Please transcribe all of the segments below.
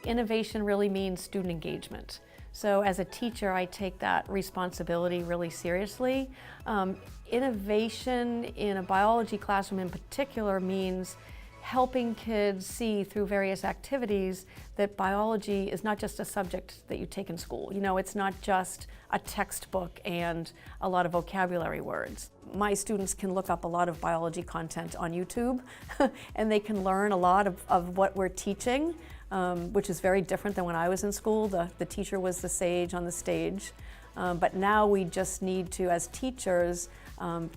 Innovation really means student engagement. So as a teacher, I take that responsibility really seriously. Innovation in a biology classroom in particular means helping kids see through various activities that biology is not just a subject that you take in school. You know, it's not just a textbook and a lot of vocabulary words. My students can look up a lot of biology content on YouTube and they can learn a lot of what we're teaching, which is very different than when I was in school. The teacher was the sage on the stage. But now we just need to, as teachers,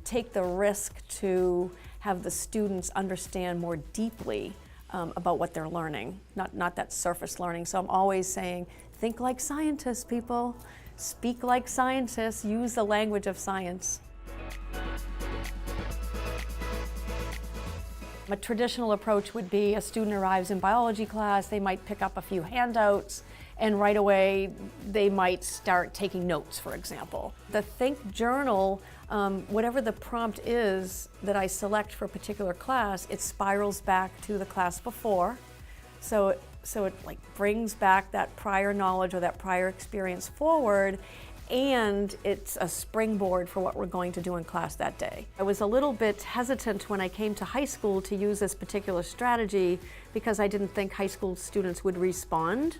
take the risk to have the students understand more deeply about what they're learning, not that surface learning. So I'm always saying, think like scientists, people. Speak like scientists, use the language of science. A traditional approach would be a student arrives in biology class, they might pick up a few handouts, and right away they might start taking notes, for example. The Think Journal, whatever the prompt is that I select for a particular class, it spirals back to the class before. So it like brings back that prior knowledge or that prior experience forward, and it's a springboard for what we're going to do in class that day. I was a little bit hesitant when I came to high school to use this particular strategy because I didn't think high school students would respond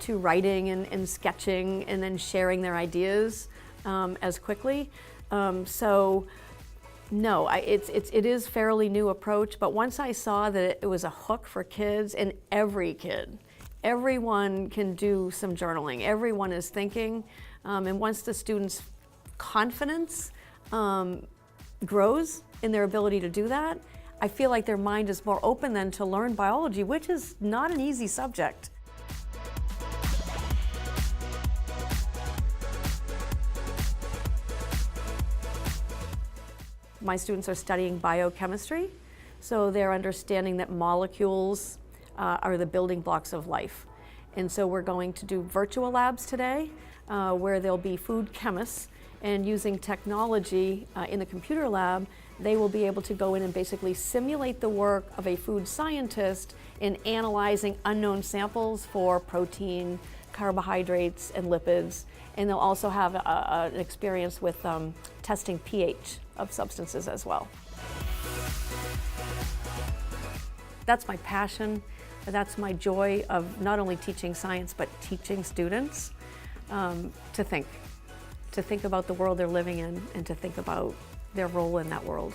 to writing and sketching and then sharing their ideas as quickly. So no, it is fairly new approach, but once I saw that it was a hook for kids, and everyone can do some journaling, everyone is thinking, and once the students' confidence grows in their ability to do that, I feel like their mind is more open then to learn biology, which is not an easy subject. My students are studying biochemistry, so they're understanding that molecules are the building blocks of life. And so we're going to do virtual labs today where there'll be food chemists, and using technology in the computer lab, they will be able to go in and basically simulate the work of a food scientist in analyzing unknown samples for protein, carbohydrates, and lipids. And they'll also have an experience with testing pH of substances as well. That's my passion. That's my joy of not only teaching science, but teaching students to think about the world they're living in and to think about their role in that world.